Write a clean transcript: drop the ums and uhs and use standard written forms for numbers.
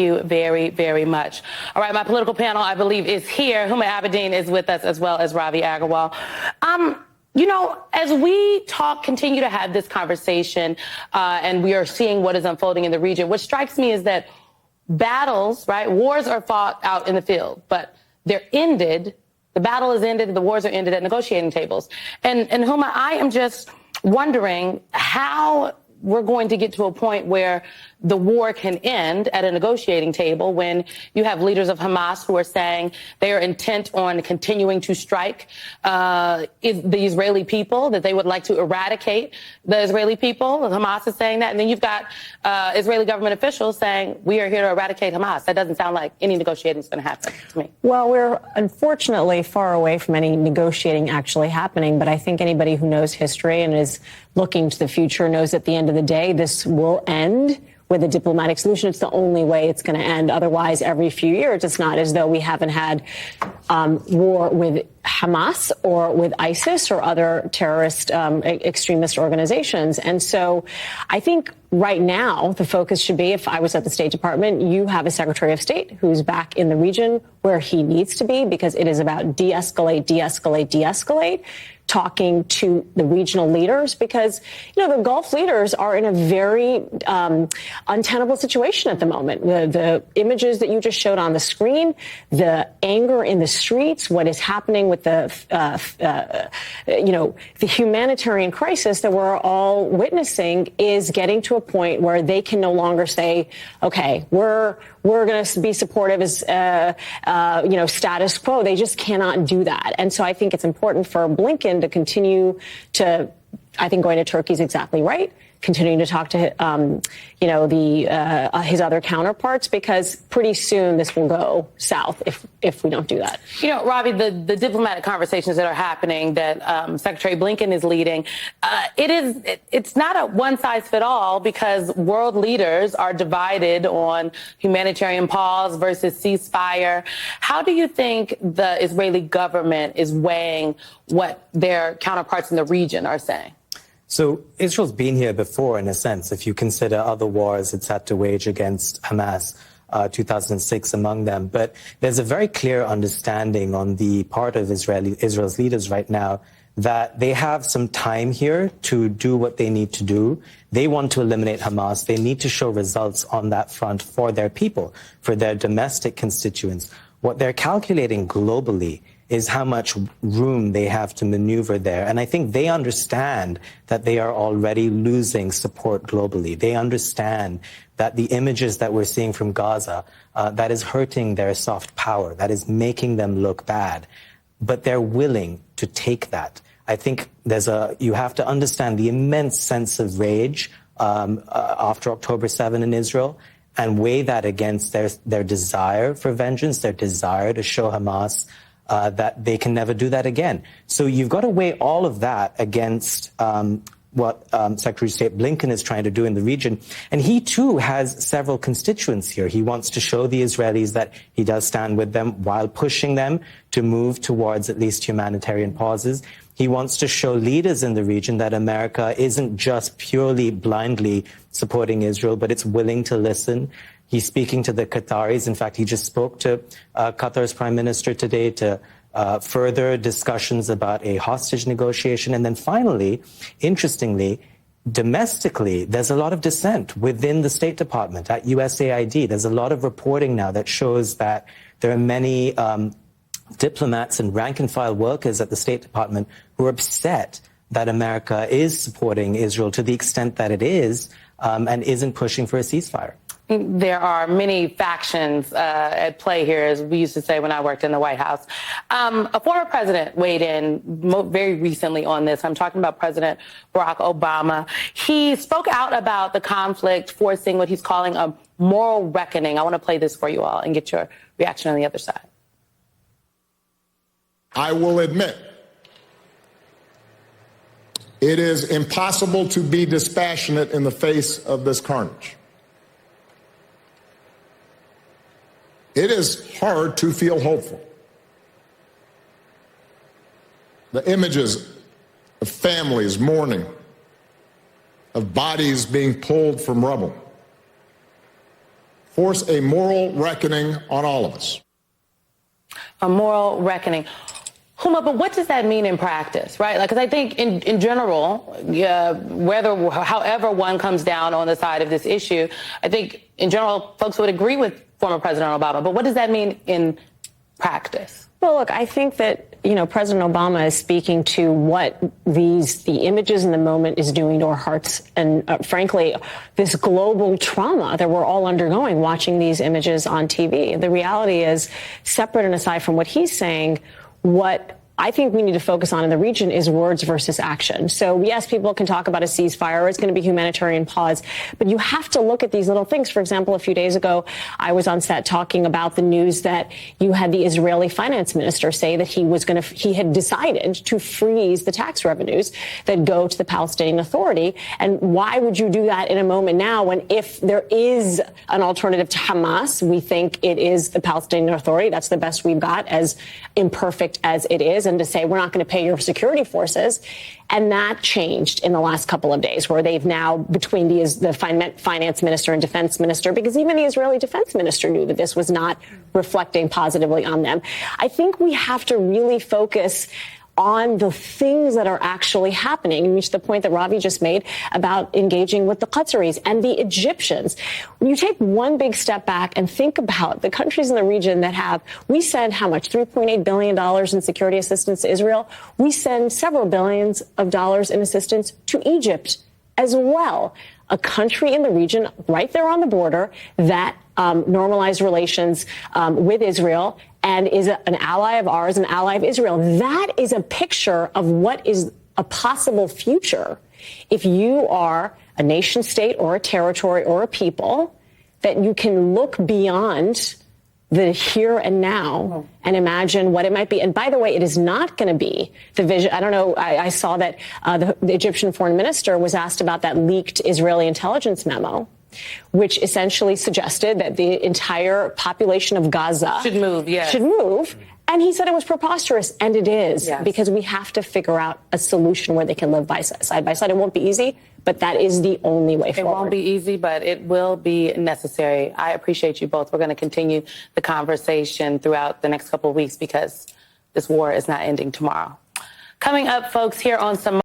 You very, very much. All right, my political panel, I believe, is here. Huma Abedin is with us, as well as Ravi Agrawal. You know, as we continue to have this conversation, and we are seeing what is unfolding in the region, what strikes me is that battles, right, wars are fought out in the field, but they're ended. The battle is ended, the wars are ended at negotiating tables. And Huma, I am just wondering how we're going to get to a point where the war can end at a negotiating table when you have leaders of Hamas who are saying they are intent on continuing to strike the Israeli people, that they would like to eradicate the Israeli people. Hamas is saying that. And then you've got Israeli government officials saying we are here to eradicate Hamas. That doesn't sound like any negotiating is going to happen to me. Well, we're unfortunately far away from any negotiating actually happening. But I think anybody who knows history and is looking to the future knows at the end of the day, this will end with a diplomatic solution. It's the only way it's going to end. Otherwise, every few years, it's not as though we haven't had war with Hamas or with ISIS or other terrorist extremist organizations. And so I think right now the focus should be, if I was at the State Department, you have a Secretary of State who's back in the region where he needs to be, because it is about de-escalate, de-escalate, de-escalate, talking to the regional leaders, because, you know, the Gulf leaders are in a very untenable situation at the moment. The images that you just showed on the screen, the anger in the streets, what is happening with the humanitarian crisis that we're all witnessing is getting to a point where they can no longer say, okay, we're going to be supportive as, status quo. They just cannot do that. And so I think it's important for Blinken to continue to, I think going to Turkey is exactly right, continuing to talk to, his other counterparts, because pretty soon this will go south if we don't do that. You know, Ravi, the diplomatic conversations that are happening that Secretary Blinken is leading, it's not a one-size-fits-all, because world leaders are divided on humanitarian pause versus ceasefire. How do you think the Israeli government is weighing what their counterparts in the region are saying? So Israel's been here before, in a sense, if you consider other wars it's had to wage against Hamas, 2006 among them. But there's a very clear understanding on the part of Israel's leaders right now that they have some time here to do what they need to do. They want to eliminate Hamas. They need to show results on that front for their people, for their domestic constituents. What they're calculating globally is how much room they have to maneuver there. And I think they understand that they are already losing support globally. They understand that the images that we're seeing from Gaza, that is hurting their soft power, that is making them look bad. But they're willing to take that. I think you have to understand the immense sense of rage after October 7 in Israel, and weigh that against their desire for vengeance, their desire to show Hamas that they can never do that again. So you've got to weigh all of that against what Secretary of State Blinken is trying to do in the region. And he, too, has several constituents here. He wants to show the Israelis that he does stand with them while pushing them to move towards at least humanitarian pauses. He wants to show leaders in the region that America isn't just purely blindly supporting Israel, but it's willing to listen. He's speaking to the Qataris. In fact, he just spoke to Qatar's prime minister today to further discussions about a hostage negotiation. And then finally, interestingly, domestically, there's a lot of dissent within the State Department at USAID. There's a lot of reporting now that shows that there are many diplomats and rank-and-file workers at the State Department who are upset that America is supporting Israel to the extent that it is, and isn't pushing for a ceasefire. There are many factions at play here, as we used to say when I worked in the White House. A former president weighed in very recently on this. I'm talking about President Barack Obama. He spoke out about the conflict forcing what he's calling a moral reckoning. I want to play this for you all and get your reaction on the other side. I will admit, it is impossible to be dispassionate in the face of this carnage. It is hard to feel hopeful. The images of families mourning, of bodies being pulled from rubble, force a moral reckoning on all of us. A moral reckoning. Huma, but what does that mean in practice, right? Like, because I think in general, however one comes down on the side of this issue, I think in general folks would agree with former President Obama. But what does that mean in practice? Well, look, I think that, President Obama is speaking to what the images in the moment is doing to our hearts. And frankly, this global trauma that we're all undergoing watching these images on TV. The reality is, separate and aside from what he's saying, what I think we need to focus on in the region is words versus action. So, yes, people can talk about a ceasefire. It's going to be humanitarian pause. But you have to look at these little things. For example, a few days ago, I was on set talking about the news that you had the Israeli finance minister say that he had decided to freeze the tax revenues that go to the Palestinian Authority. And why would you do that in a moment now when, if there is an alternative to Hamas, we think it is the Palestinian Authority? That's the best we've got, as imperfect as it is. And to say, we're not going to pay your security forces. And that changed in the last couple of days, where they've now, between the finance minister and defense minister, because even the Israeli defense minister knew that this was not reflecting positively on them. I think we have to really focus on the things that are actually happening, and reach the point that Ravi just made about engaging with the Qataris and the Egyptians. When you take one big step back and think about the countries in the region that we send how much? $3.8 billion in security assistance to Israel. We send several billions of dollars in assistance to Egypt as well. A country in the region right there on the border that normalized relations with Israel and is an ally of ours, an ally of Israel. That is a picture of what is a possible future if you are a nation state or a territory or a people, that you can look beyond the here and now and imagine what it might be. And by the way, it is not going to be the vision. I don't know. I saw that the Egyptian foreign minister was asked about that leaked Israeli intelligence memo, which essentially suggested that the entire population of Gaza should move. And he said it was preposterous, and it is, because we have to figure out a solution where they can live side by side. It won't be easy, but that is the only way forward. It won't be easy, but it will be necessary. I appreciate you both. We're going to continue the conversation throughout the next couple of weeks, because this war is not ending tomorrow. Coming up, folks, here on Symone.